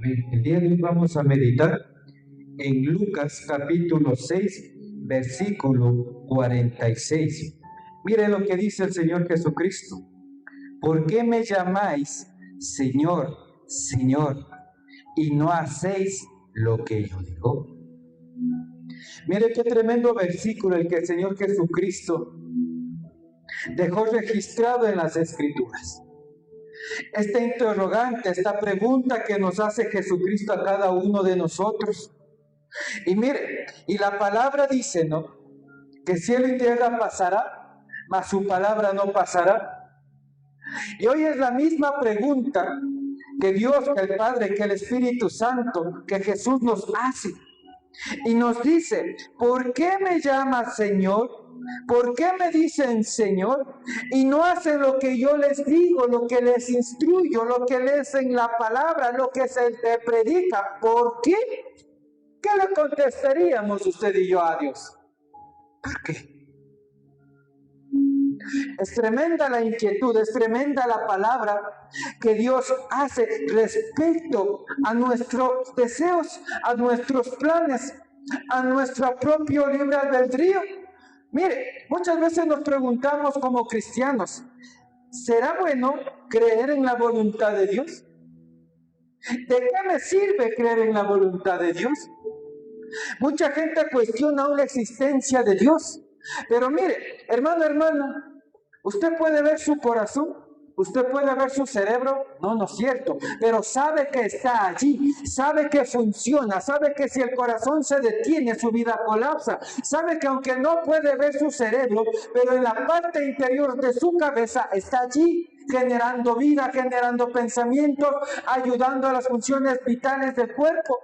Amén. El día de hoy vamos a meditar en Lucas capítulo 6, versículo 46. Mire lo que dice el Señor Jesucristo. ¿Por qué me llamáis Señor, Señor, y no hacéis lo que yo digo? Mire qué tremendo versículo el que el Señor Jesucristo dejó registrado en las Escrituras. Esta interrogante, esta pregunta que nos hace Jesucristo a cada uno de nosotros. Y mire, y la palabra dice, ¿no?, que cielo y tierra pasará, mas su palabra no pasará. Y hoy es la misma pregunta que Dios, que el Padre, que el Espíritu Santo, que Jesús nos hace. Y nos dice, ¿por qué me llamas Señor? ¿Por qué me dicen Señor? Y no hacen lo que yo les digo, lo que les instruyo, lo que les en la palabra, lo que se te predica. ¿Por qué? ¿Qué le contestaríamos usted y yo a Dios? ¿Por qué? Es tremenda la inquietud, es tremenda la palabra que Dios hace respecto a nuestros deseos, a nuestros planes, a nuestro propio libre albedrío. Mire, muchas veces nos preguntamos como cristianos, ¿será bueno creer en la voluntad de Dios? ¿De qué me sirve creer en la voluntad de Dios? Mucha gente cuestiona aún la existencia de Dios. Pero mire, hermano, hermana, usted puede ver su corazón, usted puede ver su cerebro, no es cierto, pero sabe que está allí, sabe que funciona, sabe que si el corazón se detiene, su vida colapsa, sabe que aunque no puede ver su cerebro, pero en la parte interior de su cabeza está allí, generando vida, generando pensamientos, ayudando a las funciones vitales del cuerpo.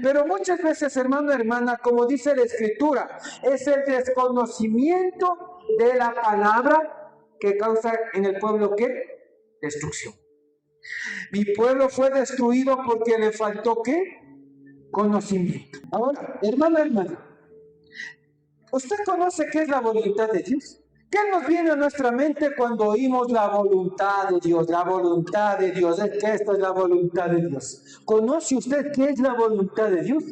Pero muchas veces, hermano, hermana, como dice la Escritura, es el desconocimiento de la palabra que causa en el pueblo, ¿qué? Destrucción. Mi pueblo fue destruido porque le faltó, ¿qué? Conocimiento. Ahora, hermano, hermana, ¿usted conoce qué es la voluntad de Dios? ¿Qué nos viene a nuestra mente cuando oímos la voluntad de Dios? La voluntad de Dios, es que esto es la voluntad de Dios. ¿Conoce usted qué es la voluntad de Dios?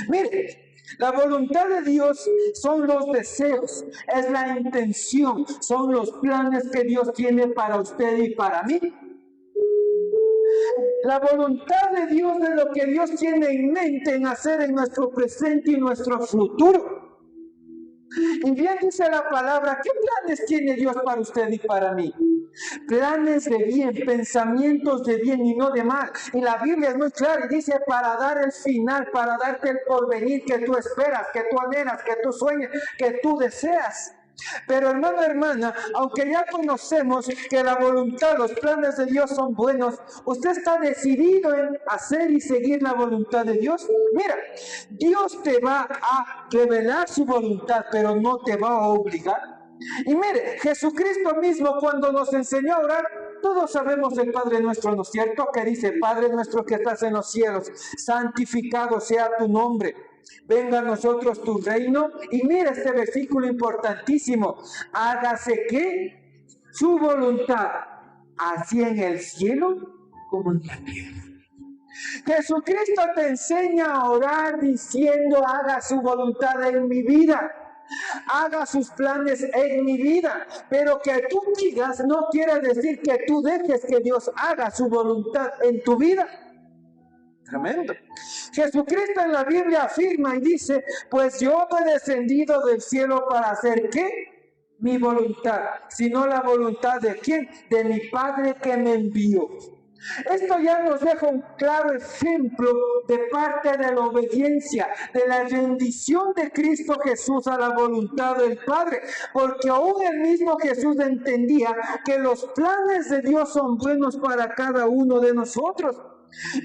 Mire, la voluntad de Dios son los deseos, es la intención, son los planes que Dios tiene para usted y para mí. La voluntad de Dios es lo que Dios tiene en mente en hacer en nuestro presente y nuestro futuro. Y bien dice la palabra, ¿qué planes tiene Dios para usted y para mí? Planes de bien, pensamientos de bien y no de mal. Y la Biblia es muy clara y dice, para dar el final, para darte el porvenir que tú esperas, que tú anhelas, que tú sueñas, que tú deseas. Pero hermano, hermana, aunque ya conocemos que la voluntad, los planes de Dios son buenos, ¿usted está decidido en hacer y seguir la voluntad de Dios? Mira, Dios te va a revelar su voluntad, pero no te va a obligar. Y mire, Jesucristo mismo cuando nos enseñó a orar, todos sabemos el Padre Nuestro, ¿no es cierto? Que dice, Padre nuestro que estás en los cielos, santificado sea tu nombre. Venga a nosotros tu reino. Y mira este versículo importantísimo. Hágase ¿qué? Su voluntad, así en el cielo como en la tierra. Jesucristo te enseña a orar diciendo, haga su voluntad en mi vida. Haga sus planes en mi vida. Pero que tú digas no quiere decir que tú dejes que Dios haga su voluntad en tu vida. Tremendo. Jesucristo en la Biblia afirma y dice, pues yo he descendido del cielo para hacer ¿qué? Mi voluntad, sino la voluntad de ¿quién? De mi Padre que me envió. Esto ya nos deja un claro ejemplo de parte de la obediencia, de la rendición de Cristo Jesús a la voluntad del Padre, porque aún el mismo Jesús entendía que los planes de Dios son buenos para cada uno de nosotros.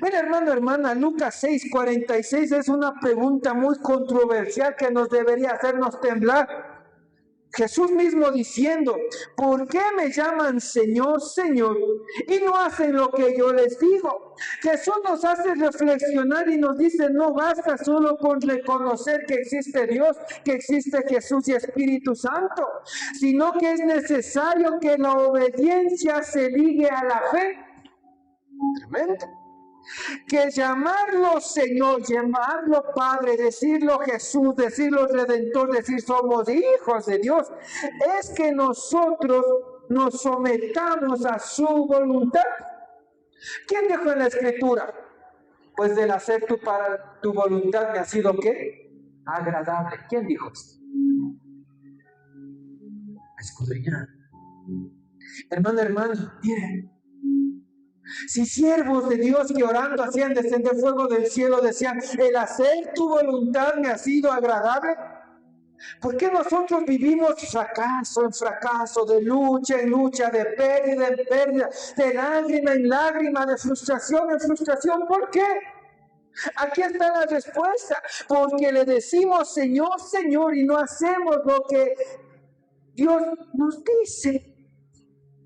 Mira, hermano, hermana, Lucas 6:46 es una pregunta muy controversial que nos debería hacernos temblar. Jesús mismo diciendo, ¿por qué me llaman Señor, Señor, y no hacen lo que yo les digo? Jesús nos hace reflexionar y nos dice, no basta solo con reconocer que existe Dios, que existe Jesús y Espíritu Santo, sino que es necesario que la obediencia se ligue a la fe. Tremendo. que llamarlo Señor, llamarlo Padre, decirlo Jesús, decirlo Redentor, decir somos hijos de Dios, es que nosotros nos sometamos a su voluntad. ¿Quién dijo en la Escritura? Pues del hacer tu voluntad me ha sido ¿qué? Agradable. ¿Quién dijo esto? Escudriñar. Hermano, miren. Si siervos de Dios que orando hacían descender fuego del cielo decían, el hacer tu voluntad me ha sido agradable, ¿por qué nosotros vivimos fracaso en fracaso, de lucha en lucha, de pérdida en pérdida, de lágrima en lágrima, de frustración en frustración? ¿Por qué? Aquí está la respuesta, porque le decimos Señor, Señor, y no hacemos lo que Dios nos dice.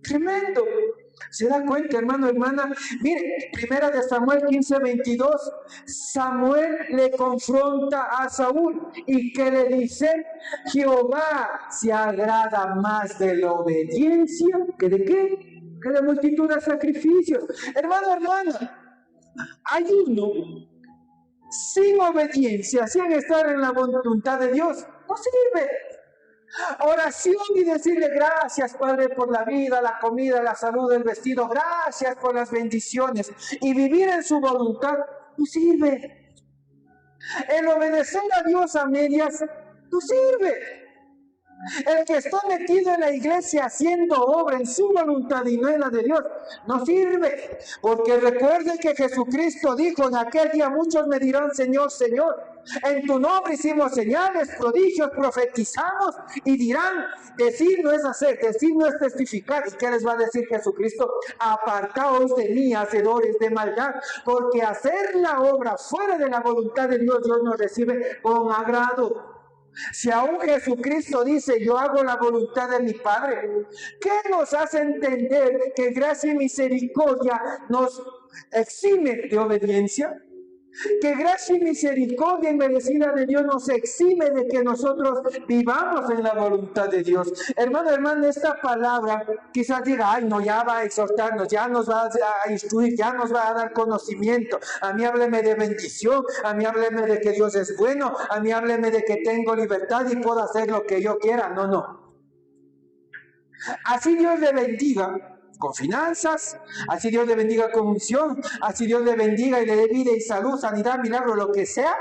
Tremendo. ¿Se da cuenta, hermano, hermana? Mire, primera de Samuel 15:22, Samuel le confronta a Saúl y que le dice, Jehová se agrada más de la obediencia que de qué, que de multitud de sacrificios. Hermano, hermana, hay uno sin obediencia, sin estar en la voluntad de Dios, no sirve. Oración y decirle gracias, Padre, por la vida, la comida, la salud, el vestido, gracias por las bendiciones, y vivir en su voluntad no sirve. El obedecer a Dios a medias no sirve. El que está metido en la iglesia haciendo obra en su voluntad y no en la de Dios, no sirve. Porque recuerden que Jesucristo dijo, en aquel día muchos me dirán, Señor, Señor, en tu nombre hicimos señales, prodigios, profetizamos, y dirán, decir no es hacer, decir no es testificar. ¿Y qué les va a decir Jesucristo? Apartaos de mí, hacedores de maldad, porque hacer la obra fuera de la voluntad de Dios, Dios nos recibe con agrado. Si aún Jesucristo dice, yo hago la voluntad de mi Padre, ¿qué nos hace entender que gracia y misericordia nos exime de obediencia? Que gracia y misericordia inmerecida de Dios nos exime de que nosotros vivamos en la voluntad de Dios. Hermano, esta palabra quizás diga, ay no, ya va a exhortarnos, ya nos va a instruir, ya nos va a dar conocimiento. A mí hábleme de bendición, a mí hábleme de que Dios es bueno, a mí hábleme de que tengo libertad y puedo hacer lo que yo quiera. No. Así Dios le bendiga con finanzas, así Dios le bendiga con unción, así Dios le bendiga y le dé vida y salud, sanidad, milagro, lo que sea.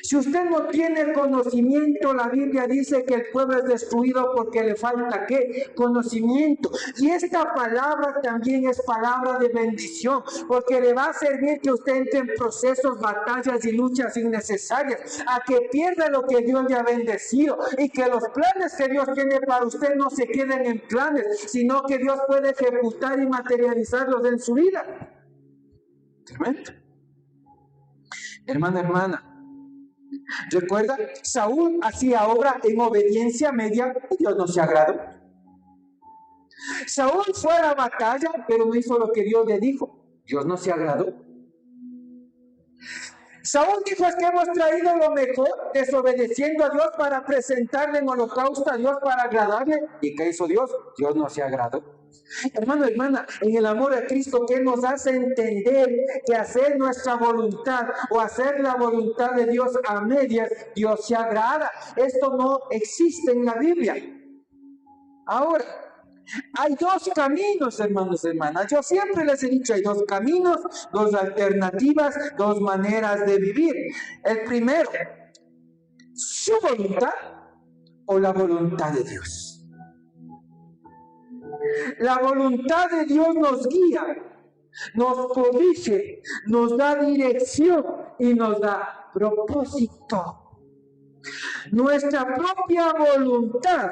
Si usted no tiene conocimiento, la Biblia dice que el pueblo es destruido porque le falta ¿qué? Conocimiento. Y esta palabra también es palabra de bendición, porque le va a servir que usted entre en procesos, batallas y luchas innecesarias, a que pierda lo que Dios le ha bendecido, y que los planes que Dios tiene para usted no se queden en planes, sino que Dios puede ejecutar y materializarlos en su vida. Tremendo. Hermana, recuerda, Saúl hacía obra en obediencia media y Dios no se agradó. Saúl fue a la batalla, pero no hizo lo que Dios le dijo. Dios no se agradó. Saúl dijo, es que hemos traído lo mejor, desobedeciendo a Dios para presentarle en holocausto a Dios para agradarle. ¿Y qué hizo Dios? Dios no se agradó. Hermano, hermana, en el amor a Cristo, que nos hace entender que hacer nuestra voluntad o hacer la voluntad de Dios a medias, Dios se agrada. Esto no existe en la Biblia. Ahora, hay dos caminos, hermanos, hermanas. Yo siempre les he dicho, hay dos caminos, dos alternativas, dos maneras de vivir. El primero, su voluntad o la voluntad de Dios. La voluntad de Dios nos guía, nos corrige, nos da dirección y nos da propósito. Nuestra propia voluntad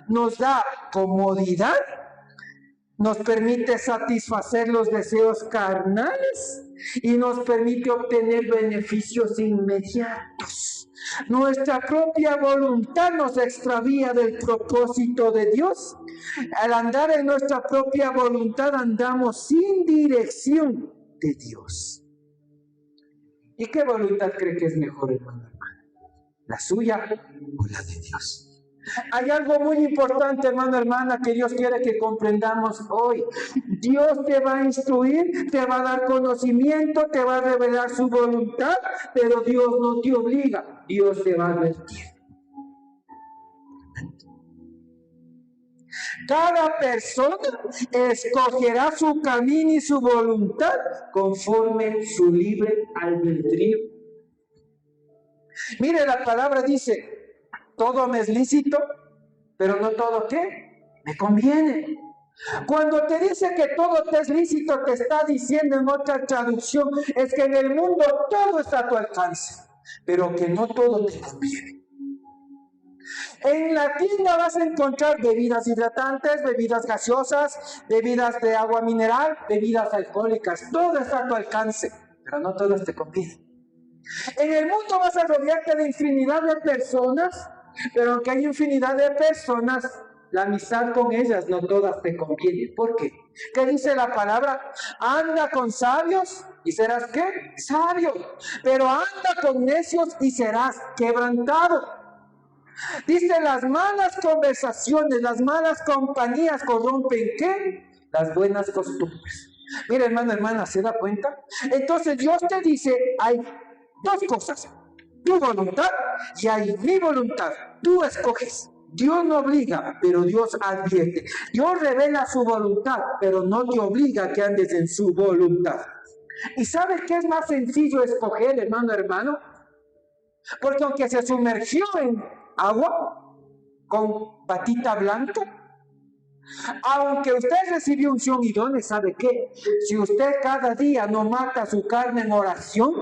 nos da comodidad, nos permite satisfacer los deseos carnales y nos permite obtener beneficios inmediatos. Nuestra propia voluntad nos extravía del propósito de Dios. Al andar en nuestra propia voluntad andamos sin dirección de Dios. ¿Y qué voluntad cree que es mejor, hermano? ¿La suya o la de Dios? Hay algo muy importante, hermano, hermana, que Dios quiere que comprendamos hoy. Dios te va a instruir, te va a dar conocimiento, te va a revelar su voluntad, pero Dios no te obliga, Dios te va a advertir. Cada persona escogerá su camino y su voluntad conforme su libre albedrío. Mire, la palabra dice, todo me es lícito, pero no todo ¿qué? Me conviene. Cuando te dice que todo te es lícito, te está diciendo en otra traducción, es que en el mundo todo está a tu alcance, pero que no todo te conviene. En la tienda vas a encontrar bebidas hidratantes, bebidas gaseosas, bebidas de agua mineral, bebidas alcohólicas. Todo está a tu alcance, pero no todas te conviene. En el mundo vas a rodearte de infinidad de personas, pero aunque hay infinidad de personas, la amistad con ellas no todas te conviene. ¿Por qué? ¿Qué dice la palabra? Anda con sabios y serás ¿qué? Sabio. Pero anda con necios y serás quebrantado. Dice, las malas conversaciones, las malas compañías corrompen ¿qué? Las buenas costumbres. Mira, hermano, hermana, ¿se da cuenta? Entonces Dios te dice, hay dos cosas, tu voluntad y hay mi voluntad. Tú escoges. Dios no obliga, pero Dios advierte. Dios revela su voluntad, pero no te obliga a que andes en su voluntad. ¿Y sabes qué es más sencillo escoger, hermano, hermano? Porque aunque se sumergió en agua con patita blanca, aunque usted recibió unción idónea, ¿sabe qué? Si usted cada día no mata su carne en oración,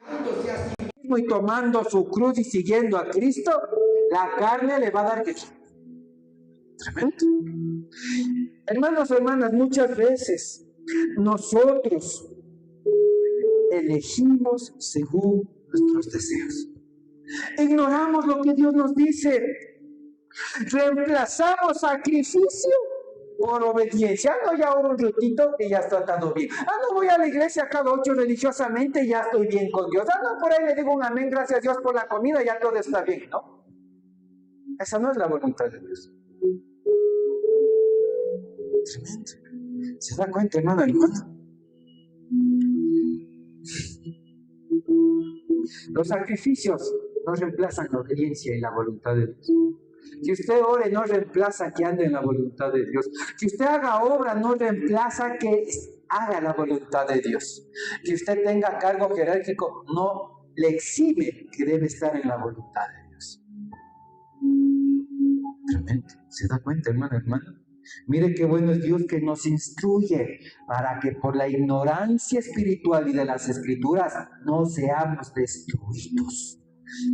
dándose a sí mismo y tomando su cruz y siguiendo a Cristo, la carne le va a dar que tremendo. Hermanos, hermanas, muchas veces nosotros elegimos según nuestros deseos. Ignoramos lo que Dios nos dice. Reemplazamos sacrificio por obediencia. No, ya oro un ratito y ya está todo bien. No voy a la iglesia cada 8 religiosamente y ya estoy bien con Dios. No, por ahí le digo un amén, gracias a Dios por la comida, ya todo está bien, ¿no? Esa no es la voluntad de Dios. Tremendo. ¿Se da cuenta, hermano, hermano? Los sacrificios no reemplazan la obediencia y la voluntad de Dios. Si usted ore, no reemplaza que ande en la voluntad de Dios. Si usted haga obra, no reemplaza que haga la voluntad de Dios. Si usted tenga cargo jerárquico, no le exime que debe estar en la voluntad de Dios. Tremendo. ¿Se da cuenta, hermano, hermano? Mire qué bueno es Dios que nos instruye para que por la ignorancia espiritual y de las escrituras no seamos destruidos.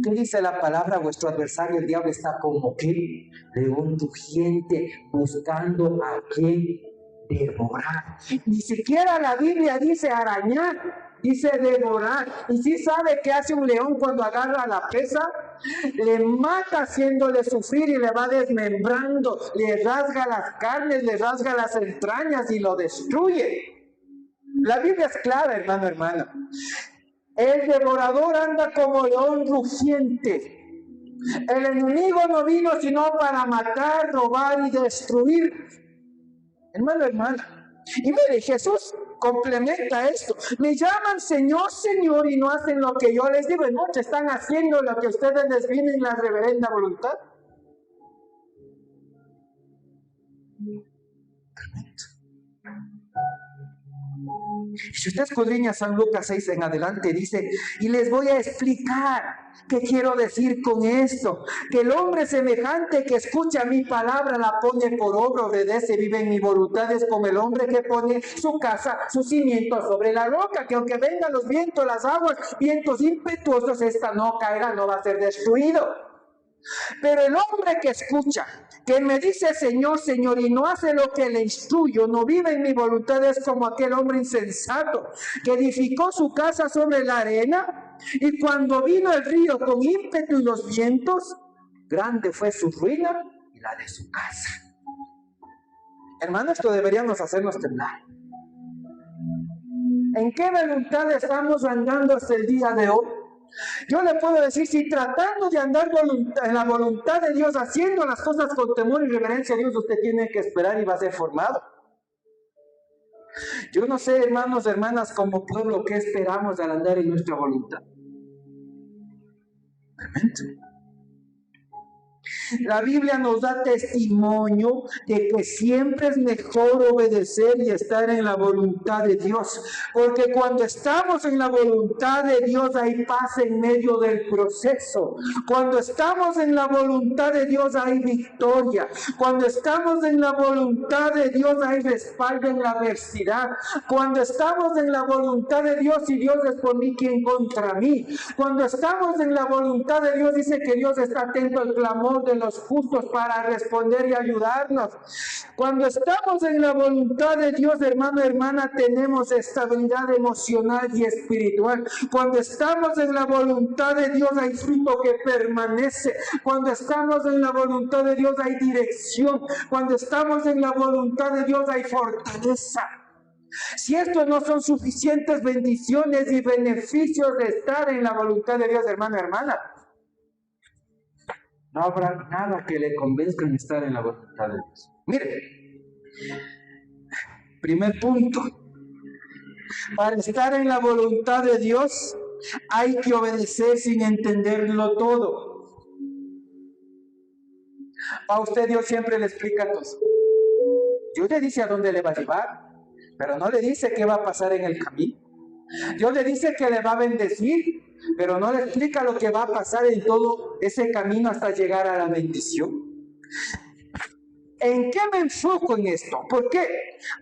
¿Qué dice la palabra? Vuestro adversario, el diablo, está como ¿qué? León rugiente, buscando a quien devorar. Ni siquiera la Biblia dice arañar, dice devorar. ¿Y sí sabe qué hace un león cuando agarra a la presa? Le mata haciéndole sufrir y le va desmembrando, le rasga las carnes, le rasga las entrañas y lo destruye. La Biblia es clara, hermano, hermana. El devorador anda como león rugiente. El enemigo no vino sino para matar, robar y destruir. Hermano, hermana. Y mire, Jesús complementa esto. Me llaman Señor, Señor y no hacen lo que yo les digo. No, te están haciendo lo que ustedes les viene en la reverenda voluntad. Tremendo. Si usted escudriña San Lucas 6 en adelante, dice, y les voy a explicar qué quiero decir con esto, que el hombre semejante que escucha mi palabra, la pone por obra, obedece, vive en mi voluntad, es como el hombre que pone su casa, su cimiento sobre la roca, que aunque vengan los vientos, las aguas, vientos impetuosos, esta no caerá, no va a ser destruido. Pero el hombre que escucha, que me dice Señor, Señor, y no hace lo que le instruyo, no vive en mi voluntad, es como aquel hombre insensato que edificó su casa sobre la arena, y cuando vino el río con ímpetu y los vientos, grande fue su ruina y la de su casa. Hermanos, esto deberíamos hacernos temblar. ¿En qué voluntad estamos andando hasta el día de hoy? Yo le puedo decir, si tratando de andar en la voluntad de Dios, haciendo las cosas con temor y reverencia a Dios, usted tiene que esperar y va a ser formado. Yo no sé, hermanos, hermanas, como pueblo, ¿qué esperamos al andar en nuestra voluntad? Tremendo. La Biblia nos da testimonio de que siempre es mejor obedecer y estar en la voluntad de Dios. Porque cuando estamos en la voluntad de Dios hay paz en medio del proceso. Cuando estamos en la voluntad de Dios hay victoria. Cuando estamos en la voluntad de Dios hay respaldo en la adversidad. Cuando estamos en la voluntad de Dios y Dios es por mí, ¿quién contra mí? Cuando estamos en la voluntad de Dios dice que Dios está atento al clamor de los justos para responder y ayudarnos. Cuando estamos en la voluntad de Dios, hermano, hermana, tenemos estabilidad emocional y espiritual. Cuando estamos en la voluntad de Dios hay fruto que permanece. Cuando estamos en la voluntad de Dios hay dirección. Cuando estamos en la voluntad de Dios hay fortaleza. Si estos no son suficientes bendiciones y beneficios de estar en la voluntad de Dios, hermano, hermana, no habrá nada que le convenzca en estar en la voluntad de Dios. Mire, primer punto, para estar en la voluntad de Dios hay que obedecer sin entenderlo todo. A usted Dios siempre le explica todo. Dios le dice a dónde le va a llevar, pero no le dice qué va a pasar en el camino. Dios le dice que le va a bendecir, pero no le explica lo que va a pasar en todo ese camino hasta llegar a la bendición. ¿En qué me enfoco en esto? ¿Por qué?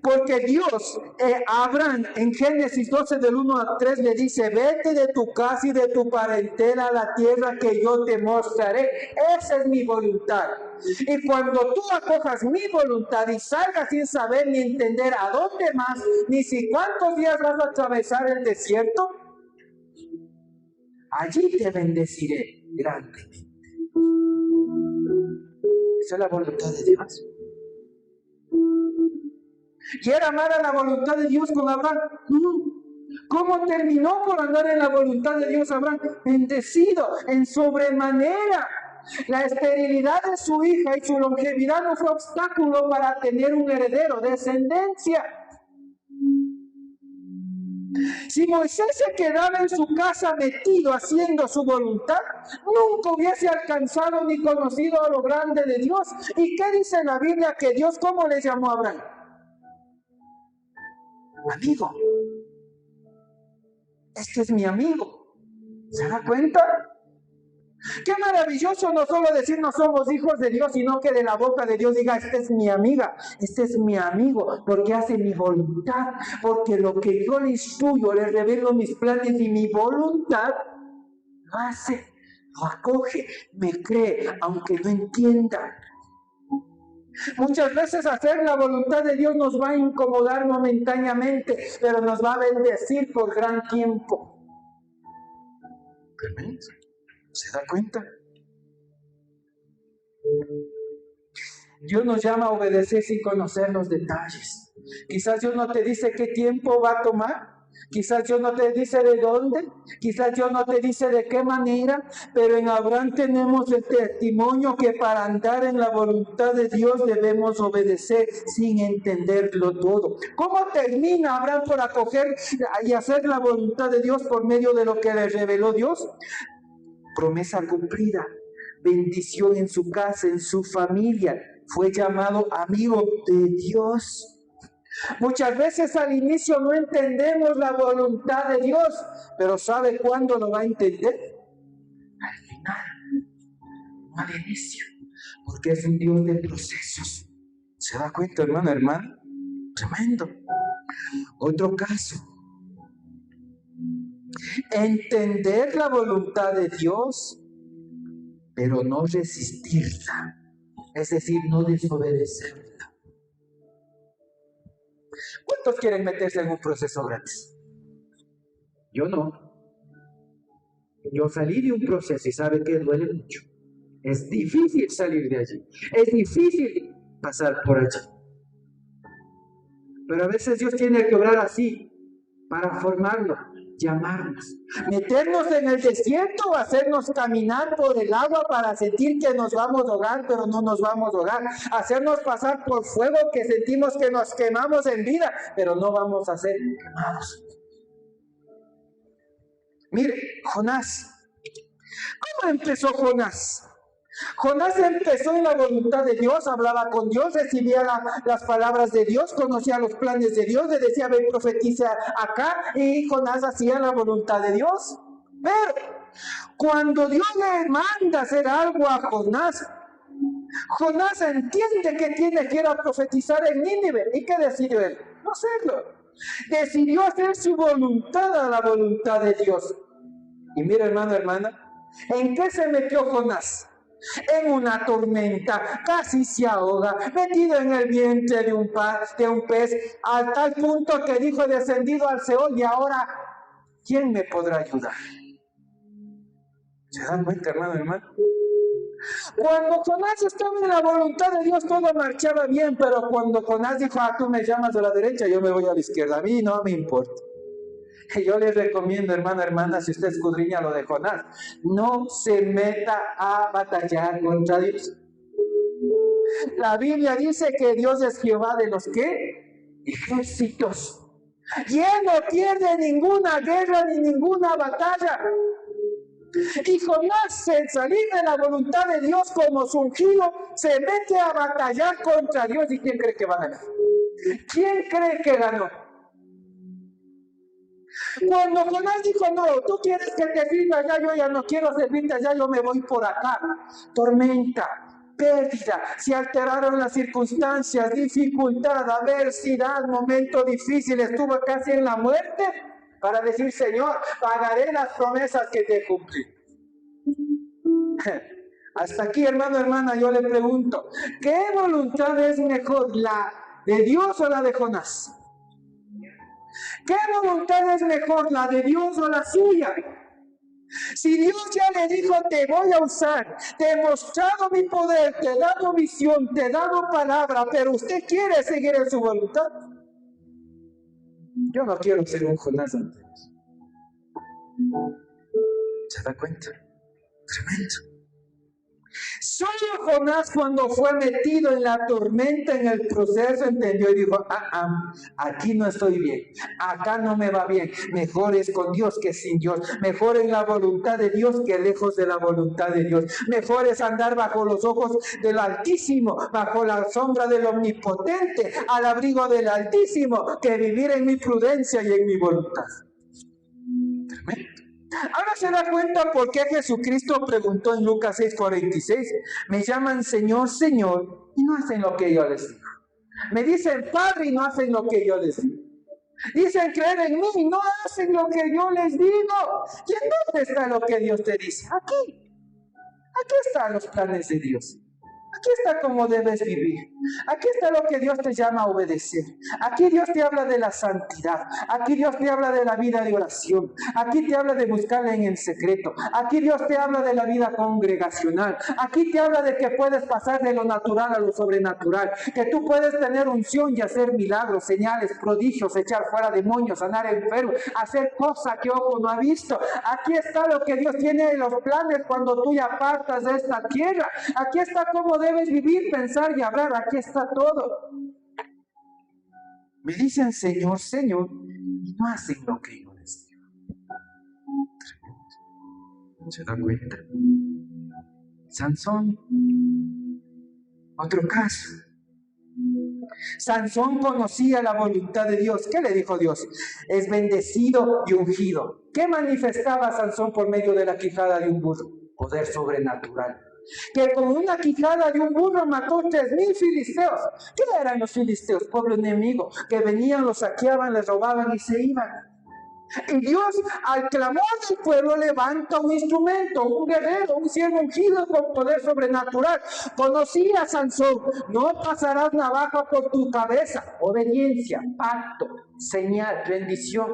Porque Dios, a Abraham, en Génesis 12 del 1 al 3 le dice, vete de tu casa y de tu parentela a la tierra que yo te mostraré. Esa es mi voluntad. Y cuando tú acojas mi voluntad y salgas sin saber ni entender a dónde más, ni si cuántos días vas a atravesar el desierto, allí te bendeciré grandemente. Esa es la voluntad de Dios. ¿Y era mala la voluntad de Dios con Abraham? ¿Cómo terminó por andar en la voluntad de Dios Abraham? Bendecido en sobremanera. La esterilidad de su hija y su longevidad no fue obstáculo para tener un heredero, descendencia. Si Moisés se quedaba en su casa metido haciendo su voluntad, nunca hubiese alcanzado ni conocido lo grande de Dios. ¿Y qué dice la Biblia? Que Dios, ¿cómo le llamó a Abraham? Amigo. Este es mi amigo. ¿Se da cuenta? Qué maravilloso no solo decir no somos hijos de Dios, sino que de la boca de Dios diga, esta es mi amiga, este es mi amigo, porque hace mi voluntad, porque lo que yo le instruyo, le revelo mis planes y mi voluntad, lo hace, lo acoge, me cree, aunque no entienda. Muchas veces hacer la voluntad de Dios nos va a incomodar momentáneamente, pero nos va a bendecir por gran tiempo. ¿Permiso? ¿Se da cuenta? Dios nos llama a obedecer sin conocer los detalles. Quizás Dios no te dice qué tiempo va a tomar. Quizás Dios no te dice de dónde. Quizás Dios no te dice de qué manera. Pero en Abraham tenemos el testimonio que para andar en la voluntad de Dios debemos obedecer sin entenderlo todo. ¿Cómo termina Abraham por acoger y hacer la voluntad de Dios por medio de lo que le reveló Dios? Promesa cumplida, bendición en su casa, en su familia. Fue llamado amigo de Dios. Muchas veces al inicio no entendemos la voluntad de Dios, pero ¿sabe cuándo lo va a entender? Al final, no al inicio, porque es un Dios de procesos. ¿Se da cuenta, hermano, hermano? Tremendo. Otro caso. Entender la voluntad de Dios, pero no resistirla, es decir, no desobedecerla. ¿Cuántos quieren meterse en un proceso gratis? Yo no. Yo salí de un proceso y sabe que duele mucho. Es difícil salir de allí. Es difícil pasar por allí. Pero a veces Dios tiene que obrar así para formarlo. llamarnos, meternos en el desierto o hacernos caminar por el agua para sentir que nos vamos a ahogar, pero no nos vamos a ahogar, hacernos pasar por fuego que sentimos que nos quemamos en vida, pero no vamos a ser quemados. Mire, Jonás, ¿cómo empezó Jonás? Jonás empezó en la voluntad de Dios, hablaba con Dios, recibía las palabras de Dios, conocía los planes de Dios, le decía, ve, profetiza acá, y Jonás hacía la voluntad de Dios. Pero cuando Dios le manda hacer algo a Jonás, Jonás entiende que tiene que ir a profetizar en Nínive. ¿Y qué decidió él? No hacerlo. Decidió hacer su voluntad a la voluntad de Dios. Y mira, hermano, hermana, ¿en qué se metió Jonás? En una tormenta, casi se ahoga, metido en el vientre de un pez, a tal punto que dijo, he descendido al Seol y ahora, ¿quién me podrá ayudar? ¿Se dan cuenta, hermano, hermano? Cuando Jonás estaba en la voluntad de Dios, todo marchaba bien, pero cuando Jonás dijo, tú me llamas a la derecha, yo me voy a la izquierda, a mí no me importa. Yo les recomiendo, hermano, hermana, si usted escudriña lo de Jonás, no se meta a batallar contra Dios. La Biblia dice que Dios es Jehová de los ¿qué? Ejércitos. Y Él no pierde ninguna guerra ni ninguna batalla. Y Jonás, en salir de la voluntad de Dios como su ungido, se mete a batallar contra Dios. ¿Y quién cree que va a ganar? ¿Quién cree que ganó? Cuando Jonás dijo, no, tú quieres que te sirva allá, yo ya no quiero servirte allá, yo me voy por acá. Tormenta, pérdida, se alteraron las circunstancias, dificultad, adversidad, momentos difíciles, estuvo casi en la muerte para decir, Señor, pagaré las promesas que te cumplí. Hasta aquí, hermano, hermana, yo le pregunto, ¿qué voluntad es mejor, la de Dios o la de Jonás? ¿Qué voluntad es mejor, la de Dios o la suya? Si Dios ya le dijo, te voy a usar, te he mostrado mi poder, te he dado visión, te he dado palabra, pero usted quiere seguir en su voluntad. Yo no quiero ser un Jonás ante Dios. ¿Se da cuenta? Tremendo. Solo Jonás, cuando fue metido en la tormenta, en el proceso, entendió y dijo, aquí no estoy bien, acá no me va bien, mejor es con Dios que sin Dios, mejor en la voluntad de Dios que lejos de la voluntad de Dios, mejor es andar bajo los ojos del Altísimo, bajo la sombra del Omnipotente, al abrigo del Altísimo, que vivir en mi prudencia y en mi voluntad. Tremendo. Ahora se da cuenta por qué Jesucristo preguntó en Lucas 6:46, me llaman Señor, Señor, y no hacen lo que yo les digo. Me dicen Padre y no hacen lo que yo les digo. Dicen creer en mí y no hacen lo que yo les digo. ¿Y en dónde está lo que Dios te dice? Aquí. Aquí están los planes de Dios. Aquí está cómo debes vivir. Aquí está lo que Dios te llama a obedecer. Aquí Dios te habla de la santidad. Aquí Dios te habla de la vida de oración. Aquí te habla de buscarle en el secreto. Aquí Dios te habla de la vida congregacional. Aquí te habla de que puedes pasar de lo natural a lo sobrenatural. Que tú puedes tener unción y hacer milagros, señales, prodigios, echar fuera demonios, sanar enfermos, hacer cosas que ojo no ha visto. Aquí está lo que Dios tiene en los planes cuando tú ya partas de esta tierra. Aquí está cómo debes vivir, pensar y hablar. Aquí está todo. Me dicen Señor, Señor, y no hacen lo que yo les digo. ¿Se dan cuenta? Sansón, otro caso. Sansón conocía la voluntad de Dios. ¿Qué le dijo Dios? Es bendecido y ungido. ¿Qué manifestaba Sansón por medio de la quijada de un burro? Poder sobrenatural. Que con una quijada de un burro mató 3,000 filisteos. ¿Qué eran los filisteos? Pueblo enemigo, que venían, los saqueaban, les robaban y se iban. Y Dios, al clamor del pueblo, levanta un instrumento, un guerrero, un siervo ungido con poder sobrenatural. Conocía a Sansón, no pasarás navaja por tu cabeza. Obediencia, pacto, señal, bendición.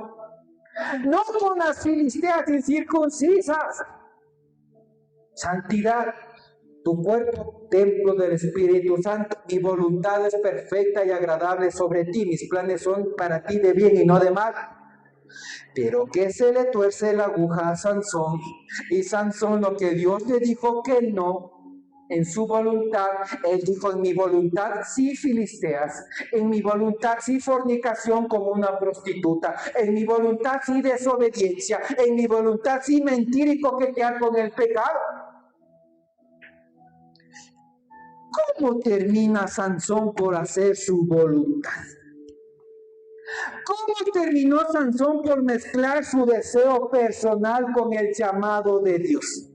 No con las filisteas incircuncisas. Santidad. Tu cuerpo, templo del Espíritu Santo. Mi voluntad es perfecta y agradable sobre ti. Mis planes son para ti de bien y no de mal. Pero que se le tuerce la aguja a Sansón, y Sansón, lo que Dios le dijo que no, en su voluntad, él dijo: en mi voluntad sí filisteas, en mi voluntad sí fornicación como una prostituta, en mi voluntad sí desobediencia, en mi voluntad sí mentir y coquetear con el pecado. ¿Cómo termina Sansón por hacer su voluntad? ¿Cómo terminó Sansón por mezclar su deseo personal con el llamado de Dios?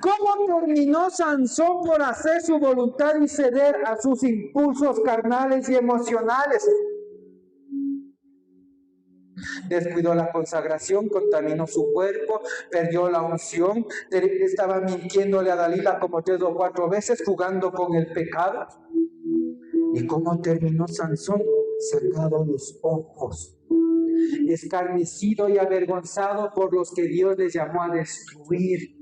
¿Cómo terminó Sansón por hacer su voluntad y ceder a sus impulsos carnales y emocionales? Descuidó la consagración, contaminó su cuerpo, perdió la unción, estaba mintiéndole a Dalila como 3 o 4 veces, jugando con el pecado. ¿Y cómo terminó Sansón? Cerrado los ojos, escarnecido y avergonzado por los que Dios les llamó a destruir.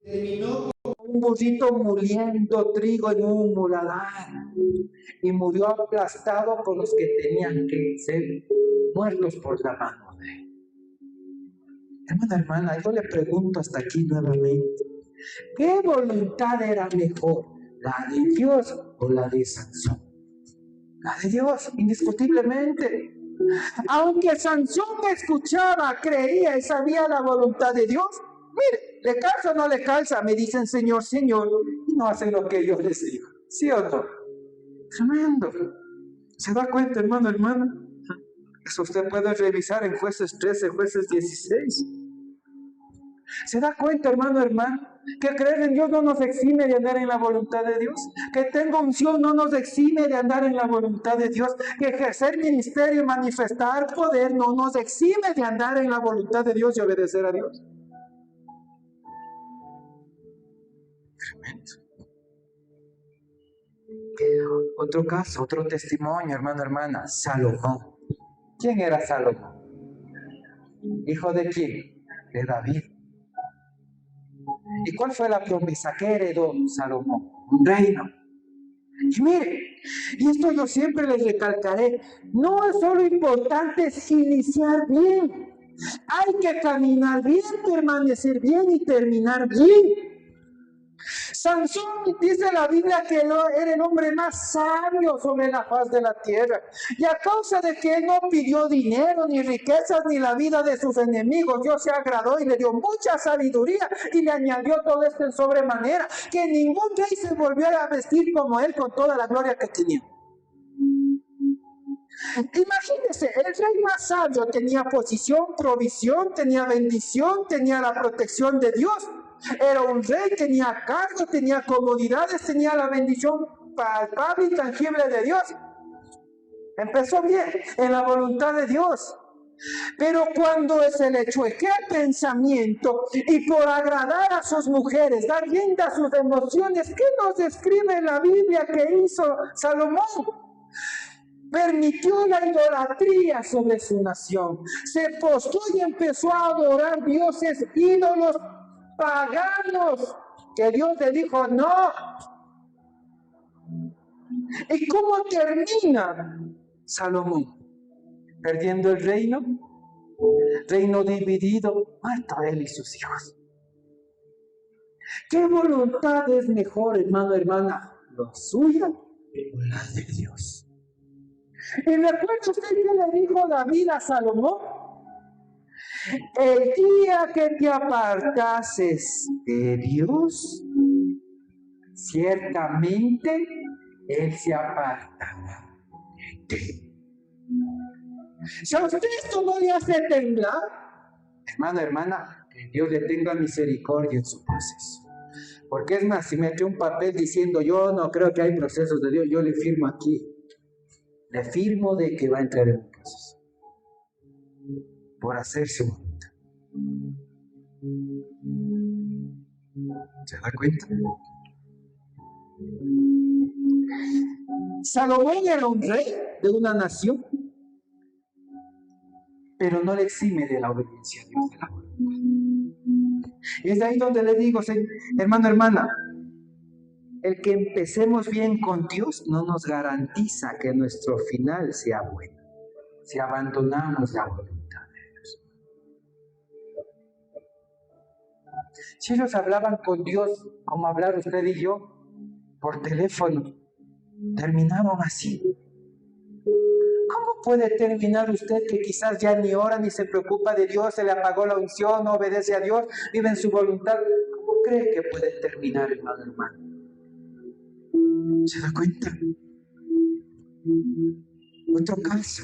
Terminó como un burrito moliendo trigo en un muladar y murió aplastado con los que tenían que ser muertos por la mano de él. Hermana, yo le pregunto hasta aquí nuevamente: ¿qué voluntad era mejor, la de Dios o la de Sansón? La de Dios, indiscutiblemente. Aunque Sansón escuchaba, creía y sabía la voluntad de Dios, mire, le calza o no le calza, me dicen Señor, Señor, y no hacen lo que yo les digo. ¿Sí o no? Tremendo. ¿Se da cuenta, hermana? Eso usted puede revisar en Jueces 13, Jueces 16. ¿Se da cuenta, hermano? Que creer en Dios no nos exime de andar en la voluntad de Dios. Que tenga unción no nos exime de andar en la voluntad de Dios. Que ejercer ministerio y manifestar poder no nos exime de andar en la voluntad de Dios y obedecer a Dios. Tremendo. Otro caso, otro testimonio, hermana, Salomón. ¿Quién era Salomón? ¿Hijo de quién? De David. ¿Y cuál fue la promesa que heredó Salomón? Un reino. Y mire, y esto yo siempre les recalcaré, no es solo importante iniciar bien, hay que caminar bien, permanecer bien y terminar bien. Sansón, dice la Biblia, que era el hombre más sabio sobre la faz de la tierra. Y a causa de que él no pidió dinero, ni riquezas, ni la vida de sus enemigos, Dios se agradó y le dio mucha sabiduría y le añadió todo esto en sobremanera, que ningún rey se volvió a vestir como él con toda la gloria que tenía. Imagínense, el rey más sabio tenía posición, provisión, tenía bendición, tenía la protección de Dios. Era un rey, tenía cargo, tenía comodidades, tenía la bendición palpable y tangible de Dios. Empezó bien, en la voluntad de Dios. Pero cuando se le chuequea el pensamiento y por agradar a sus mujeres, dar rienda a sus emociones, ¿qué nos describe la Biblia que hizo Salomón? Permitió la idolatría sobre su nación. Se postró y empezó a adorar dioses ídolos paganos, que Dios le dijo no. ¿Y cómo termina Salomón? Perdiendo el reino dividido, muerto él y sus hijos. ¿Qué voluntad es mejor, hermana? ¿La suya o la de Dios? Y recuerda usted que le dijo David a Salomón: el día que te apartases de Dios, ciertamente Él se apartará de ti. Si a usted esto no le hace temblar, hermana, que Dios le tenga misericordia en su proceso. Porque es más, si mete un papel diciendo yo no creo que hay procesos de Dios, yo le firmo aquí. Le firmo de que va a entrar en un proceso por hacerse un. ¿Se da cuenta? Salomón era un rey de una nación, pero no le exime de la obediencia a Dios, de la voluntad. Y es ahí donde le digo, hermana, el que empecemos bien con Dios no nos garantiza que nuestro final sea bueno. si abandonamos la voluntad de Dios. Si ellos hablaban con Dios, como hablar usted y yo, por teléfono, terminaron así. ¿Cómo puede terminar usted que quizás ya ni ora ni se preocupa de Dios, se le apagó la unción, no obedece a Dios, vive en su voluntad? ¿Cómo cree que puede terminar, hermano? ¿Se da cuenta? Otro caso.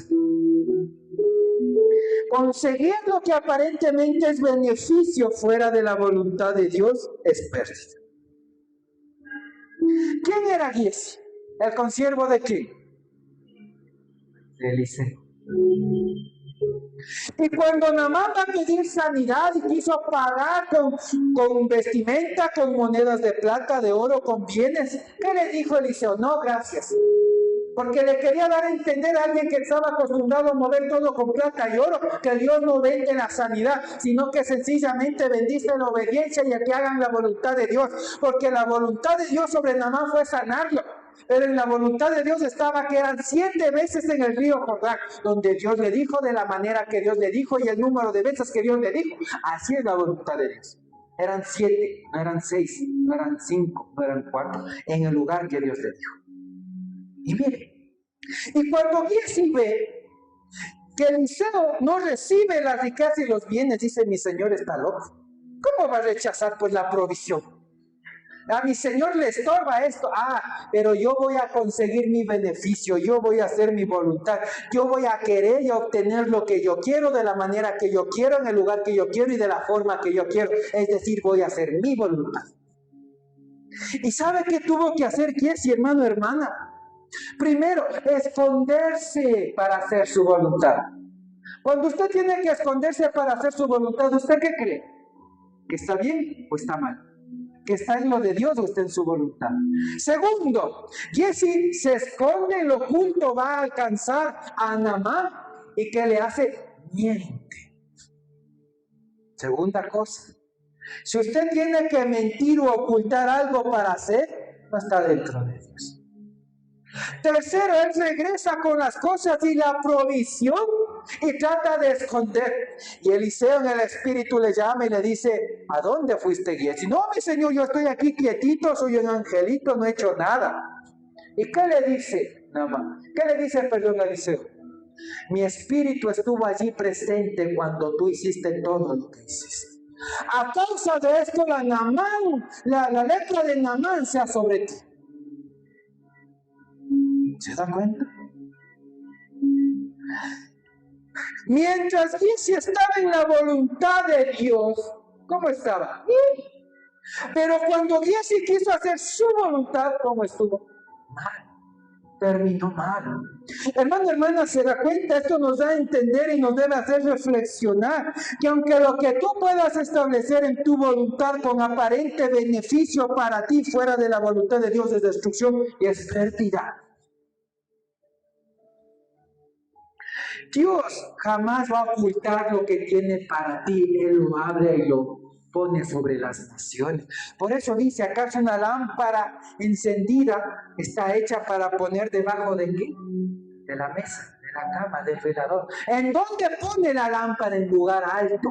Conseguir lo que aparentemente es beneficio fuera de la voluntad de Dios es pérdida. ¿Quién era Giezi? ¿El consiervo de quién? De Eliseo. Y cuando Naamán va a pedir sanidad y quiso pagar con vestimenta, con monedas de plata, de oro, con bienes, ¿qué le dijo Eliseo? No, gracias. Porque le quería dar a entender a alguien que estaba acostumbrado a mover todo con plata y oro, que Dios no vende la sanidad, sino que sencillamente bendice la obediencia y a que hagan la voluntad de Dios. Porque la voluntad de Dios sobre Naamán fue sanarlo. Pero en la voluntad de Dios estaba que eran 7 veces en el río Jordán, donde Dios le dijo, de la manera que Dios le dijo y el número de veces que Dios le dijo. Así es la voluntad de Dios. Eran 7, no eran 6, no eran 5, no eran 4, en el lugar que Dios le dijo. Y mire, y cuando Giezi ve que Eliseo no recibe la riqueza y los bienes, dice, mi señor está loco. ¿Cómo va a rechazar pues la provisión? A mi señor le estorba esto. Pero yo voy a conseguir mi beneficio, yo voy a hacer mi voluntad, yo voy a querer y obtener lo que yo quiero de la manera que yo quiero, en el lugar que yo quiero y de la forma que yo quiero. Es decir, voy a hacer mi voluntad. ¿Y sabe qué tuvo que hacer Giezi, hermano, hermana? Primero, esconderse para hacer su voluntad. Cuando usted tiene que esconderse para hacer su voluntad, ¿usted qué cree? ¿Que está bien o está mal? ¿Que está en lo de Dios o está en su voluntad? Segundo, Giezi se esconde en lo oculto, va a alcanzar a Naamán y ¿qué le hace? Miente. Segunda cosa, si usted tiene que mentir o ocultar algo para hacer, no está dentro de Dios. Tercero, él regresa con las cosas y la provisión y trata de esconder. Y Eliseo en el espíritu le llama y le dice, ¿a dónde fuiste, Giezi? No, mi señor, yo estoy aquí quietito, soy un angelito, no he hecho nada. ¿Y qué le dice Naamán? ¿Qué le dice, perdón, Eliseo? Mi espíritu estuvo allí presente cuando tú hiciste todo lo que hiciste. A causa de esto, la lepra de Naamán sea sobre ti. ¿Se da cuenta? Mientras Giezi estaba en la voluntad de Dios, ¿cómo estaba? Bien. Pero cuando Giezi quiso hacer su voluntad, ¿cómo estuvo? Mal. Terminó mal. Hermano, hermana, ¿se da cuenta? Esto nos da a entender y nos debe hacer reflexionar que aunque lo que tú puedas establecer en tu voluntad con aparente beneficio para ti fuera de la voluntad de Dios es destrucción y es pérdida. Dios jamás va a ocultar lo que tiene para ti. Él lo abre y lo pone sobre las naciones. Por eso dice, ¿acaso una lámpara encendida está hecha para poner debajo de qué? De la mesa, de la cama, del velador. ¿En dónde pone la lámpara? En lugar alto.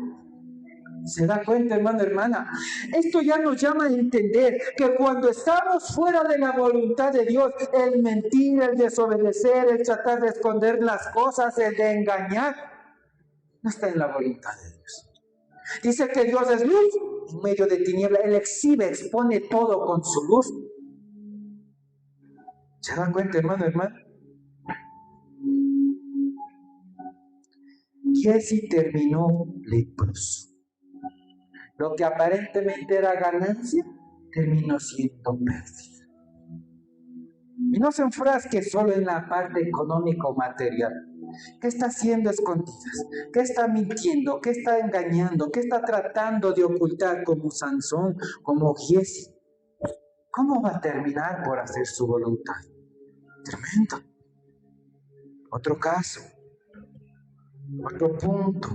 ¿Se da cuenta, hermano, hermana? Esto ya nos llama a entender que cuando estamos fuera de la voluntad de Dios, el mentir, el desobedecer, el tratar de esconder las cosas, el de engañar, no está en la voluntad de Dios. Dice que Dios es luz en medio de tinieblas. Él exhibe, expone todo con su luz. ¿Se dan cuenta, hermano, hermana? Giezi terminó leproso. Lo que aparentemente era ganancia, terminó siendo pérdida. Y no se enfrasque solo en la parte económica o material. ¿Qué está haciendo escondidas? ¿Qué está mintiendo? ¿Qué está engañando? ¿Qué está tratando de ocultar como Sansón, como Giezi? ¿Cómo va a terminar por hacer su voluntad? Tremendo. Otro caso. Otro punto.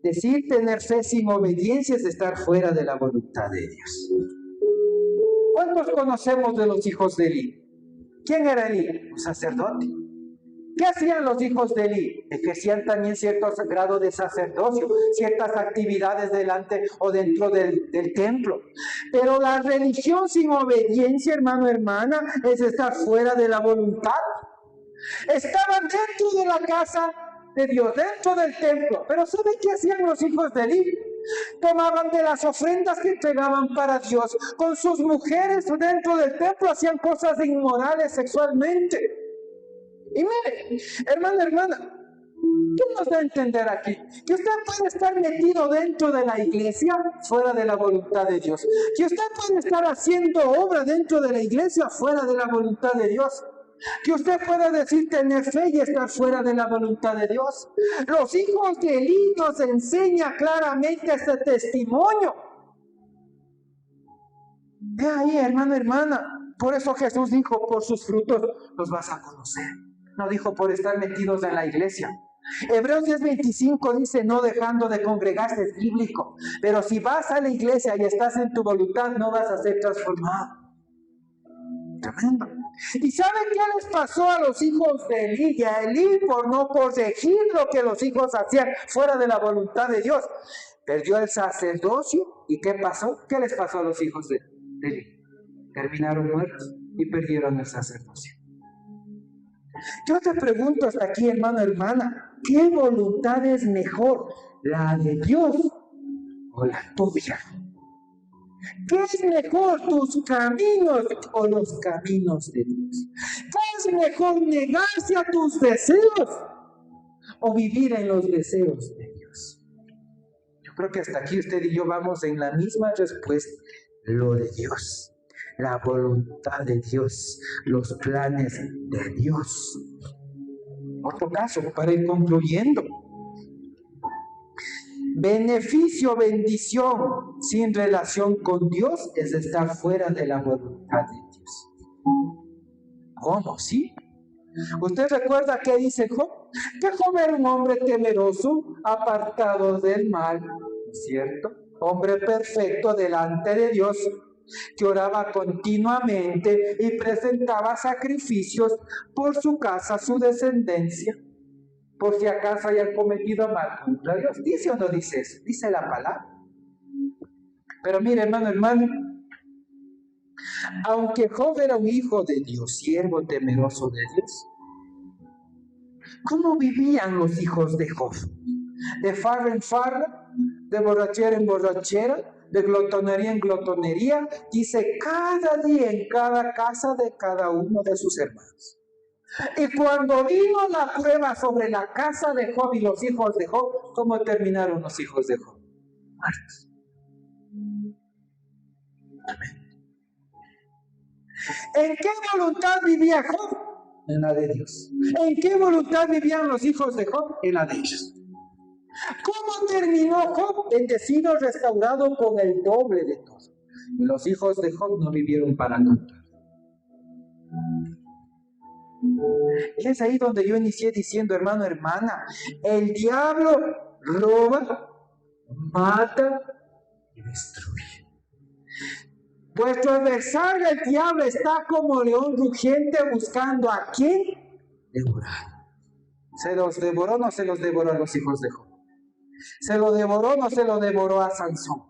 Decir tener fe sin obediencia es estar fuera de la voluntad de Dios. ¿Cuántos conocemos de los hijos de Elí? ¿Quién era Elí? Un sacerdote. ¿Qué hacían los hijos de Eli? Ejercían también ciertos grados de sacerdocio, ciertas actividades delante o dentro del templo. Pero la religión sin obediencia, hermano, hermana, es estar fuera de la voluntad. Estaban dentro de la casa de Dios, dentro del templo. Pero ¿saben qué hacían los hijos de Eli? Tomaban de las ofrendas que entregaban para Dios. Con sus mujeres dentro del templo hacían cosas inmorales sexualmente. Y mire, hermano, hermana, ¿qué nos da a entender aquí? Que usted puede estar metido dentro de la iglesia fuera de la voluntad de Dios. Que usted puede estar haciendo obra dentro de la iglesia fuera de la voluntad de Dios. Que usted pueda decir tener fe y estar fuera de la voluntad de Dios. Los hijos de Eli nos enseñan claramente este testimonio. Ve ahí, hermano, hermana. Por eso Jesús dijo, por sus frutos los vas a conocer. No dijo por estar metidos en la iglesia. Hebreos 10:25 dice, no dejando de congregarse, es bíblico. Pero si vas a la iglesia y estás en tu voluntad, no vas a ser transformado. Tremendo. ¿Y saben qué les pasó a los hijos de Eli? Y a Eli, por no corregir lo que los hijos hacían fuera de la voluntad de Dios, perdió el sacerdocio. ¿Y qué pasó? ¿Qué les pasó a los hijos de Eli? Terminaron muertos y perdieron el sacerdocio. Yo te pregunto hasta aquí, hermano, hermana, ¿qué voluntad es mejor? ¿La de Dios o la tuya? ¿Qué es mejor, tus caminos o los caminos de Dios? ¿Qué es mejor, negarse a tus deseos o vivir en los deseos de Dios? Yo creo que hasta aquí usted y yo vamos en la misma respuesta, lo de Dios. La voluntad de Dios, los planes de Dios. Otro caso, para ir concluyendo. Beneficio, bendición sin relación con Dios es estar fuera de la voluntad de Dios. ¿Cómo? ¿Sí? ¿Usted recuerda qué dice Job? Que Job era un hombre temeroso, apartado del mal, ¿cierto? Hombre perfecto delante de Dios, que oraba continuamente y presentaba sacrificios por su casa, su descendencia, por si acaso hayan cometido mal contra Dios. ¿Dice o no dice eso? Dice la palabra. Pero mire, hermano, aunque Job era un hijo de Dios, siervo temeroso de Dios, ¿cómo vivían los hijos de Job? De farra en farra, de borrachera en borrachera, de glotonería en glotonería, dice cada día en cada casa de cada uno de sus hermanos. Y cuando vino la prueba sobre la casa de Job y los hijos de Job, ¿cómo terminaron los hijos de Job? Muertos. Amén. ¿En qué voluntad vivía Job? En la de Dios. ¿En qué voluntad vivían los hijos de Job? En la de ellos. ¿Cómo terminó Job? Bendecido, restaurado con el doble de todo. Y los hijos de Job no vivieron para contar. Y es ahí donde yo inicié diciendo, hermano, hermana, el diablo roba, mata y destruye. Vuestro adversario, el diablo, está como león rugiente buscando a quién devorar. ¿Se los devoró o no se los devoró a los hijos de Job? ¿Se lo devoró o no se lo devoró a Sansón?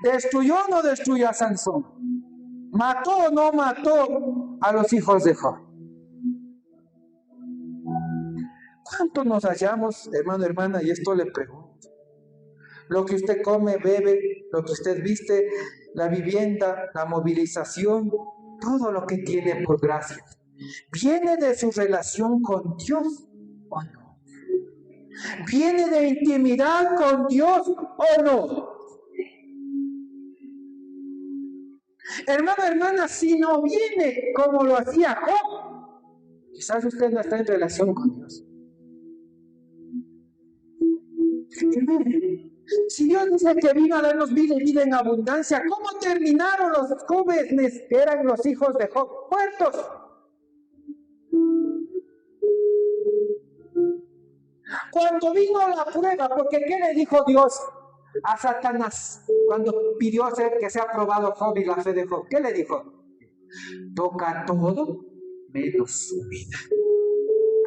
¿Destruyó o no destruyó a Sansón? ¿Mató o no mató a los hijos de Job? ¿Cuánto nos hallamos, hermano, hermana? Y esto le pregunto. Lo que usted come, bebe, lo que usted viste, la vivienda, la movilización, todo lo que tiene por gracia, ¿viene de su relación con Dios o no? ¿Viene de intimidad con Dios o no? Hermano, hermana, si no viene como lo hacía Job, quizás usted no está en relación con Dios. Si Dios dice que vino a darnos vida y vida en abundancia, ¿cómo terminaron los jóvenes que eran los hijos de Job? Muertos. Cuando vino la prueba, porque ¿qué le dijo Dios a Satanás cuando pidió hacer que sea probado Job y la fe de Job? ¿Qué le dijo? Toca todo menos su vida.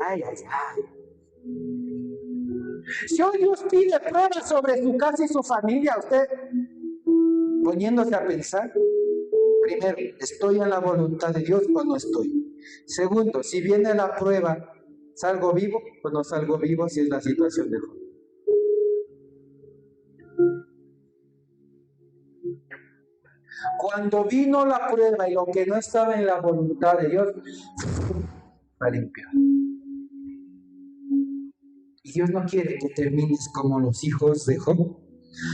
Ay, ay, ay. Si hoy Dios pide pruebas sobre su casa y su familia, usted poniéndose a pensar, primero, ¿estoy en la voluntad de Dios o no estoy? Segundo, si viene la prueba, ¿salgo vivo o no salgo vivo? Si es la situación de Job. Cuando vino la prueba y lo que no estaba en la voluntad de Dios, va limpiado. Y Dios no quiere que termines como los hijos de Job.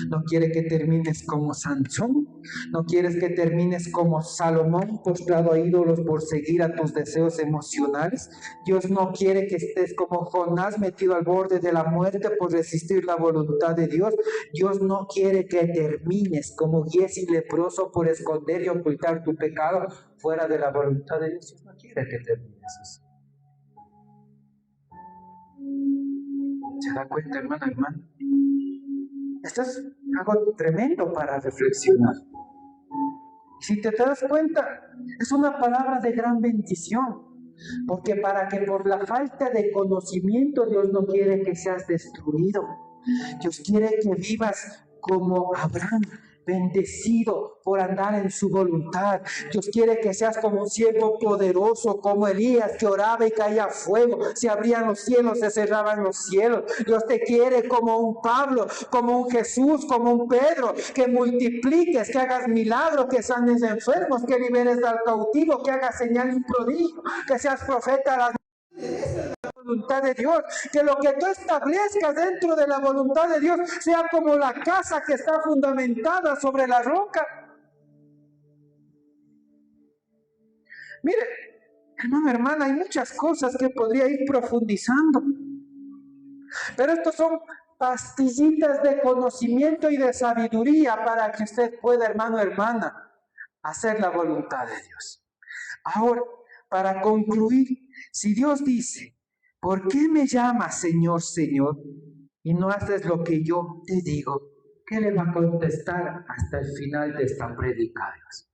No quiere que termines como Sansón. No quieres que termines como Salomón, postrado a ídolos por seguir a tus deseos emocionales. Dios no quiere que estés como Jonás, metido al borde de la muerte por resistir la voluntad de Dios. Dios no quiere que termines como Giezi leproso por esconder y ocultar tu pecado fuera de la voluntad de Dios. Dios no quiere que termines así. ¿Se da cuenta, hermano? Esto es algo tremendo para reflexionar. Si te das cuenta, es una palabra de gran bendición. Porque para que por la falta de conocimiento Dios no quiere que seas destruido. Dios quiere que vivas como Abraham, bendecido por andar en su voluntad. Dios quiere que seas como un siervo poderoso, como Elías, que oraba y caía fuego, se abrían los cielos, se cerraban los cielos. Dios te quiere como un Pablo, como un Jesús, como un Pedro, que multipliques, que hagas milagros, que sanes enfermos, que liberes al cautivo, que hagas señal y prodigio, que seas profeta a las voluntad de Dios, que lo que tú establezcas dentro de la voluntad de Dios sea como la casa que está fundamentada sobre la roca. Mire, hermano, hermana, hay muchas cosas que podría ir profundizando, pero estos son pastillitas de conocimiento y de sabiduría para que usted pueda, hermano, hermana, hacer la voluntad de Dios. Ahora, para concluir, si Dios dice: ¿por qué me llamas Señor, Señor, y no haces lo que yo te digo? ¿Qué le va a contestar hasta el final de esta prédica, Dios?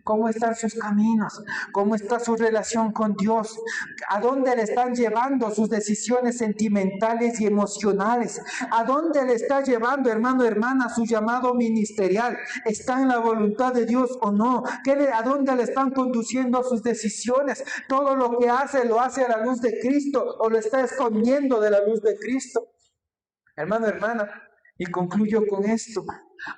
¿Cómo están sus caminos? ¿Cómo está su relación con Dios? ¿A dónde le están llevando sus decisiones sentimentales y emocionales? ¿A dónde le está llevando, hermano, hermana, su llamado ministerial? ¿Está en la voluntad de Dios o no? ¿A dónde le están conduciendo sus decisiones? ¿Todo lo que hace lo hace a la luz de Cristo o lo está escondiendo de la luz de Cristo? Hermano, hermana, y concluyo con esto.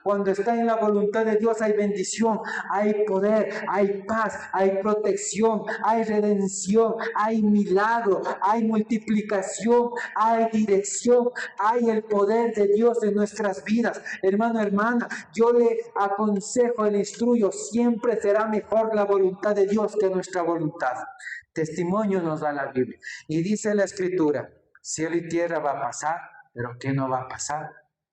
Cuando está en la voluntad de Dios hay bendición, hay poder, hay paz, hay protección, hay redención, hay milagro, hay multiplicación, hay dirección, hay el poder de Dios en nuestras vidas. Hermano, hermana, yo le aconsejo, le instruyo, siempre será mejor la voluntad de Dios que nuestra voluntad. Testimonio nos da la Biblia. Y dice la Escritura: cielo y tierra va a pasar, pero ¿qué no va a pasar?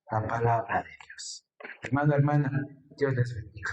La palabra de Dios. Hermano, hermana, Dios les bendiga.